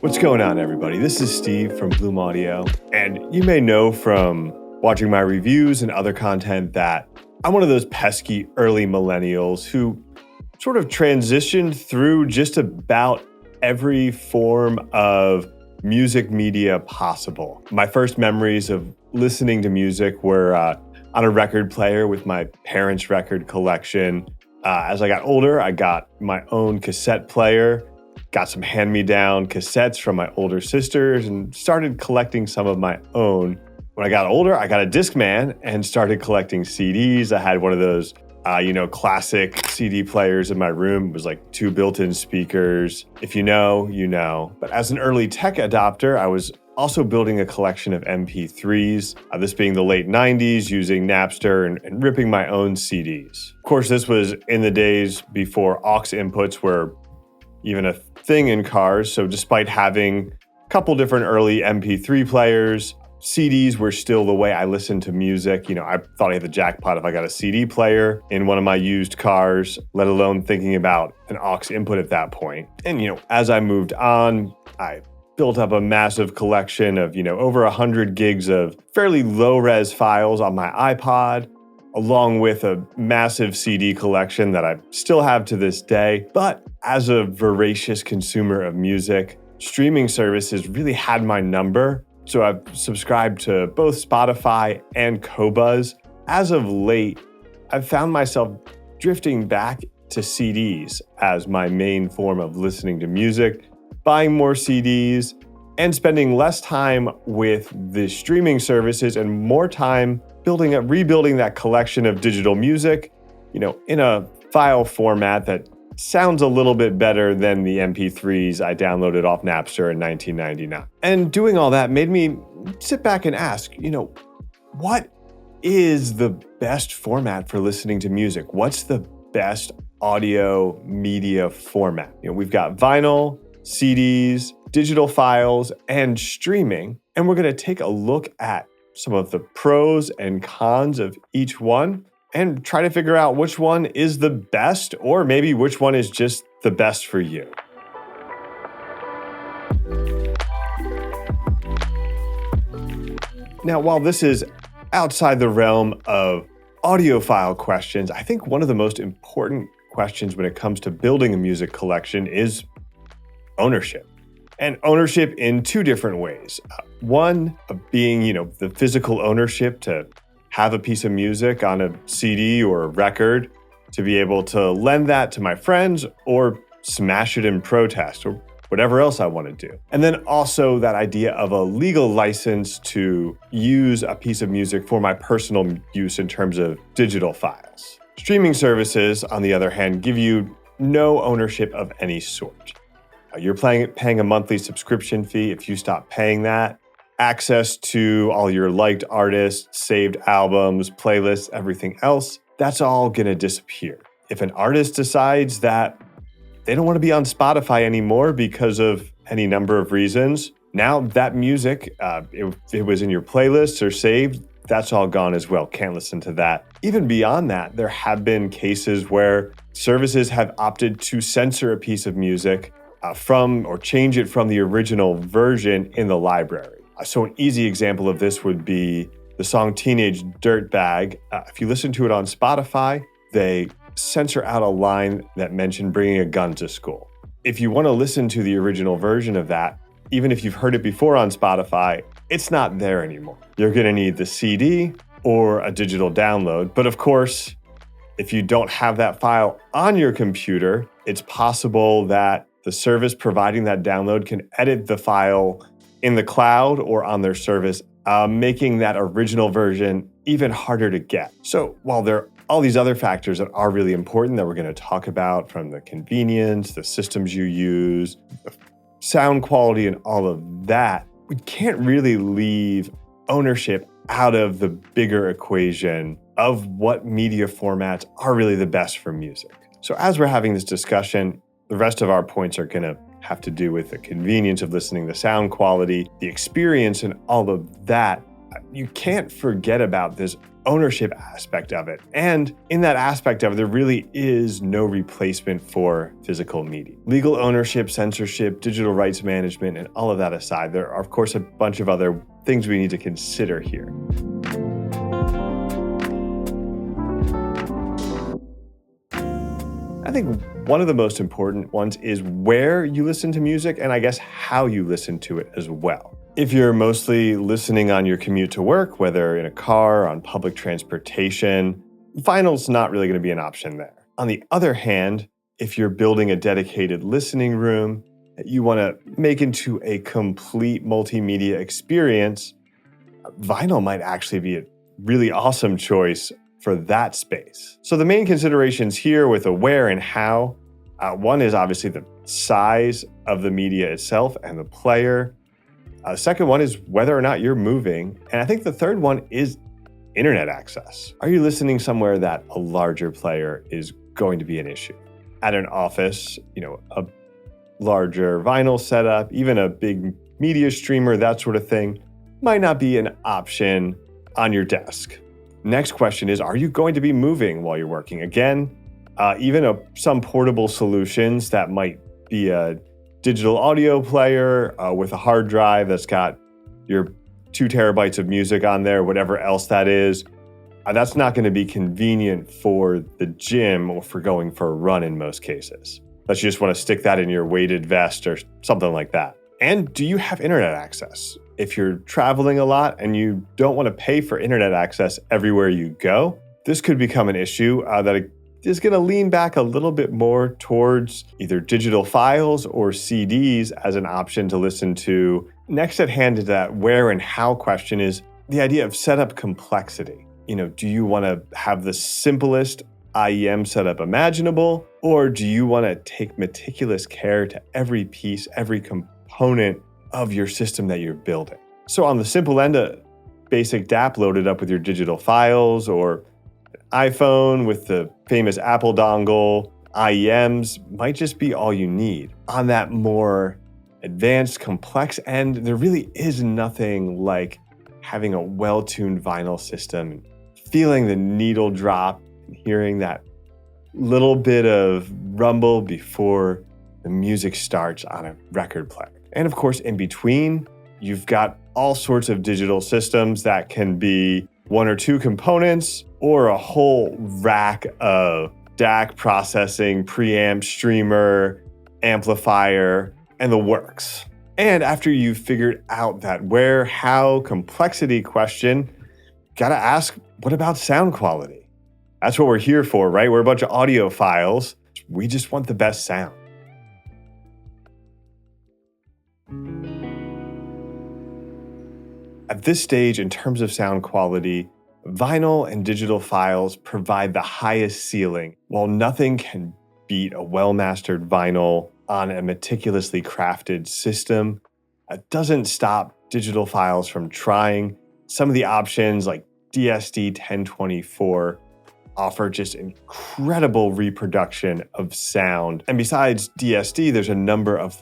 What's going on, everybody? This is Steve from Bloom Audio, and you may know from watching my reviews and other content that I'm one of those pesky early millennials who sort of transitioned through just about every form of music media possible. My first memories of listening to music were on a record player with my parents' record collection. As I got older, I got my own cassette player, got some hand-me-down cassettes from my older sisters, and started collecting some of my own. When I got older, I got a Discman and started collecting CDs. I had one of those, classic CD players in my room. It was like 2 built-in speakers. If you know, you know. But as an early tech adopter, I was also building a collection of MP3s, this being the late 90s, using Napster and ripping my own CDs. Of course, this was in the days before aux inputs were even a thing in cars. So despite having a couple different early MP3 players, CDs were still the way I listened to music. I thought I hit the jackpot if I got a CD player in one of my used cars, let alone thinking about an aux input at that point. And, as I moved on, I built up a massive collection of, over 100 gigs of fairly low-res files on my iPod, along with a massive CD collection that I still have to this day. But as a voracious consumer of music, streaming services really had my number. So I've subscribed to both Spotify and Qobuz. As of late, I've found myself drifting back to CDs as my main form of listening to music, buying more CDs, and spending less time with the streaming services and more time rebuilding that collection of digital music, in a file format that sounds a little bit better than the MP3s I downloaded off Napster in 1999. And doing all that made me sit back and ask, what is the best format for listening to music? What's the best audio media format? We've got vinyl, CDs, digital files, and streaming. And we're going to take a look at some of the pros and cons of each one and try to figure out which one is the best, or maybe which one is just the best for you. Now, while this is outside the realm of audiophile questions, I think one of the most important questions when it comes to building a music collection is ownership. And ownership in 2 different ways. One being, the physical ownership to have a piece of music on a CD or a record, to be able to lend that to my friends or smash it in protest or whatever else I want to do. And then also that idea of a legal license to use a piece of music for my personal use in terms of digital files. Streaming services, on the other hand, give you no ownership of any sort. You're paying a monthly subscription fee. If you stop paying that, access to all your liked artists, saved albums, playlists, everything else, that's all going to disappear. If an artist decides that they don't want to be on Spotify anymore because of any number of reasons, now that music, it was in your playlists or saved, that's all gone as well. Can't listen to that. Even beyond that, there have been cases where services have opted to censor a piece of music from or change it from the original version in the library. So an easy example of this would be the song Teenage Dirtbag. If you listen to it on Spotify, they censor out a line that mentioned bringing a gun to school. If you want to listen to the original version of that, even if you've heard it before on Spotify, it's not there anymore. You're going to need the CD or a digital download. But of course, if you don't have that file on your computer, it's possible that the service providing that download can edit the file in the cloud or on their service, making that original version even harder to get. So while there are all these other factors that are really important that we're going to talk about, from the convenience, the systems you use, the sound quality, and all of that, we can't really leave ownership out of the bigger equation of what media formats are really the best for music. So as we're having this discussion, the rest of our points are going to have to do with the convenience of listening, the sound quality, the experience, and all of that. You can't forget about this ownership aspect of it. And in that aspect of it, there really is no replacement for physical media. Legal ownership, censorship, digital rights management, and all of that aside, there are, of course, a bunch of other things we need to consider here. I think one of the most important ones is where you listen to music, and I guess how you listen to it as well. If you're mostly listening on your commute to work, whether in a car, on public transportation, vinyl's not really going to be an option there. On the other hand, if you're building a dedicated listening room that you want to make into a complete multimedia experience, vinyl might actually be a really awesome choice for that space. So the main considerations here with the where and how, one is obviously the size of the media itself and the player. Second one is whether or not you're moving. And I think the third one is internet access. Are you listening somewhere that a larger player is going to be an issue? At an office, a larger vinyl setup, even a big media streamer, that sort of thing, might not be an option on your desk. Next question is, are you going to be moving while you're working? Again, even some portable solutions that might be a digital audio player with a hard drive that's got your 2 terabytes of music on there, whatever else that is, that's not going to be convenient for the gym or for going for a run in most cases. Unless you just want to stick that in your weighted vest or something like that. And do you have internet access? If you're traveling a lot and you don't want to pay for internet access everywhere you go, this could become an issue that is going to lean back a little bit more towards either digital files or CDs as an option to listen to. Next at hand to that where and how question is the idea of setup complexity. Do you want to have the simplest IEM setup imaginable, or do you want to take meticulous care to every piece, every component of your system that you're building? So on the simple end, a basic DAP loaded up with your digital files, or an iPhone with the famous Apple dongle, IEMs might just be all you need. On that more advanced, complex end, there really is nothing like having a well-tuned vinyl system, feeling the needle drop, and hearing that little bit of rumble before the music starts on a record player. And of course, in between, you've got all sorts of digital systems that can be 1 or 2 components or a whole rack of DAC processing, preamp, streamer, amplifier, and the works. And after you've figured out that where, how, complexity question, gotta ask, what about sound quality? That's what we're here for, right? We're a bunch of audiophiles. We just want the best sound. At this stage, in terms of sound quality, vinyl and digital files provide the highest ceiling. While nothing can beat a well-mastered vinyl on a meticulously crafted system, it doesn't stop digital files from trying. Some of the options like DSD 1024 offer just incredible reproduction of sound. And besides DSD, there's a number of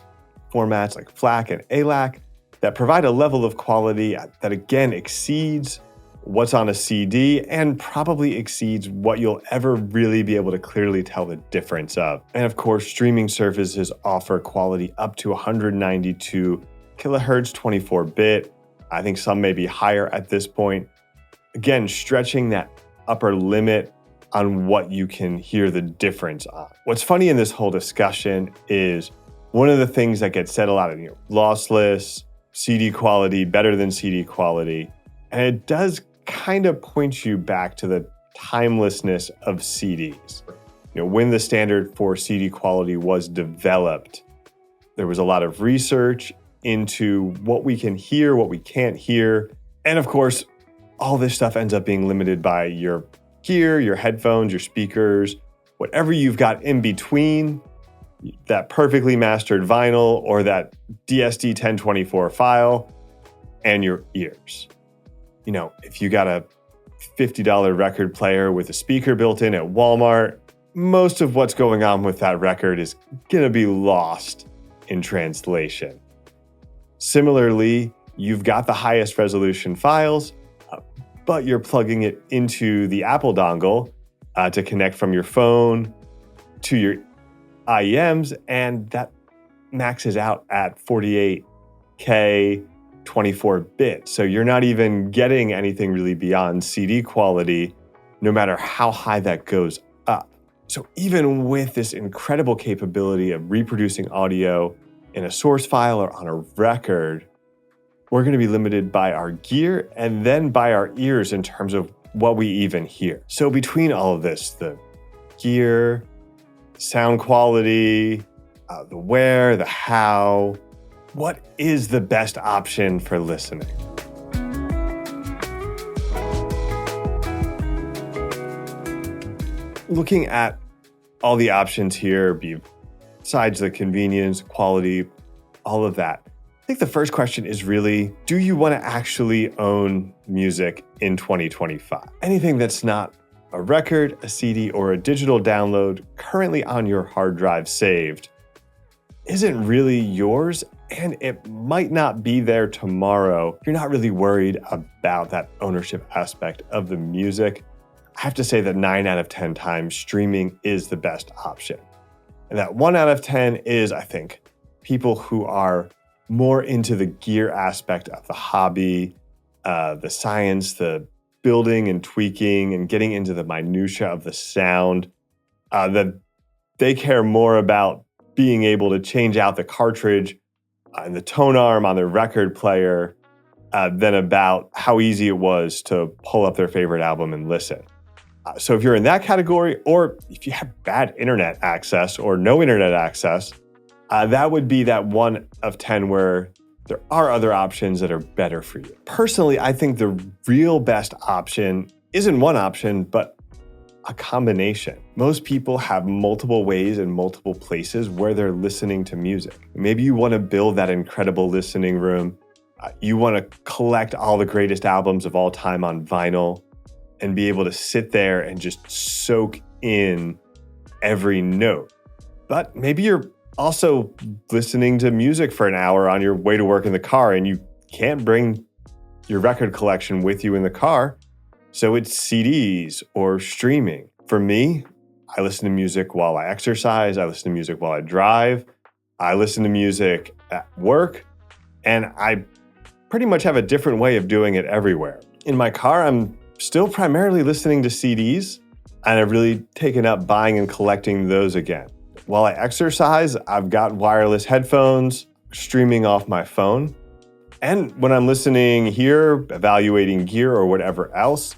formats like FLAC and ALAC that provide a level of quality that again exceeds what's on a CD and probably exceeds what you'll ever really be able to clearly tell the difference of. And of course, streaming services offer quality up to 192 kilohertz 24-bit. I think some may be higher at this point. Again, stretching that upper limit on what you can hear the difference on. What's funny in this whole discussion is one of the things that gets said a lot of, lossless, CD quality, better than CD quality. And it does kind of point you back to the timelessness of CDs. When the standard for CD quality was developed, there was a lot of research into what we can hear, what we can't hear. And of course, all this stuff ends up being limited by your gear, your headphones, your speakers, whatever you've got in between that perfectly mastered vinyl or that DSD 1024 file and your ears. If you got a $50 record player with a speaker built in at Walmart, most of what's going on with that record is going to be lost in translation. Similarly, you've got the highest resolution files, but you're plugging it into the Apple dongle to connect from your phone to your IEMs, and that maxes out at 48K 24-bit. So you're not even getting anything really beyond CD quality, no matter how high that goes up. So even with this incredible capability of reproducing audio in a source file or on a record, we're going to be limited by our gear and then by our ears in terms of what we even hear. So between all of this, the gear, sound quality, the where, the how, what is the best option for listening? Looking at all the options here, besides the convenience, quality, all of that, I think the first question is really, do you want to actually own music in 2025? Anything that's not a record, a CD, or a digital download currently on your hard drive saved isn't really yours, and it might not be there tomorrow. You're not really worried about that ownership aspect of the music. I have to say that 9 out of 10 times streaming is the best option. And that 1 out of 10 is, I think, people who are more into the gear aspect of the hobby, the science, the building and tweaking and getting into the minutia of the sound, that they care more about being able to change out the cartridge and the tone arm on their record player than about how easy it was to pull up their favorite album and listen. So if you're in that category, or if you have bad internet access or no internet access, that would be that 1 of 10 where there are other options that are better for you. Personally, I think the real best option isn't one option, but a combination. Most people have multiple ways and multiple places where they're listening to music. Maybe you want to build that incredible listening room. You want to collect all the greatest albums of all time on vinyl and be able to sit there and just soak in every note. But maybe you're also listening to music for an hour on your way to work in the car, and you can't bring your record collection with you in the car. So it's CDs or streaming. For me, I listen to music while I exercise. I listen to music while I drive. I listen to music at work. And I pretty much have a different way of doing it everywhere. In my car, I'm still primarily listening to CDs, and I've really taken up buying and collecting those again. While I exercise, I've got wireless headphones, streaming off my phone. And when I'm listening here, evaluating gear or whatever else,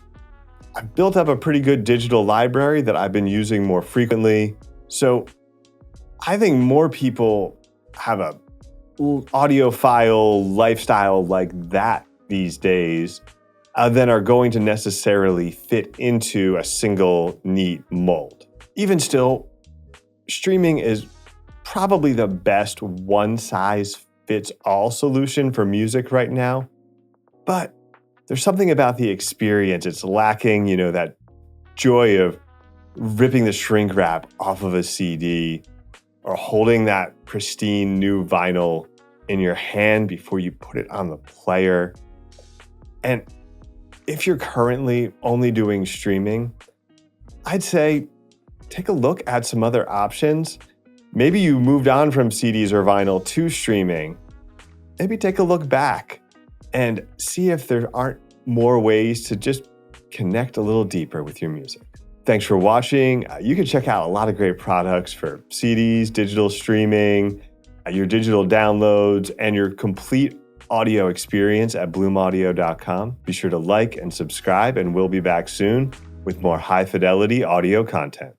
I've built up a pretty good digital library that I've been using more frequently. So I think more people have a audiophile lifestyle like that these days than are going to necessarily fit into a single neat mold. Even still, streaming is probably the best one-size-fits-all solution for music right now. But there's something about the experience. It's lacking, that joy of ripping the shrink wrap off of a CD or holding that pristine new vinyl in your hand before you put it on the player. And if you're currently only doing streaming, I'd say take a look at some other options. Maybe you moved on from CDs or vinyl to streaming. Maybe take a look back and see if there aren't more ways to just connect a little deeper with your music. Thanks for watching. You can check out a lot of great products for CDs, digital streaming, your digital downloads, and your complete audio experience at bloomaudio.com. Be sure to like and subscribe, and we'll be back soon with more high-fidelity audio content.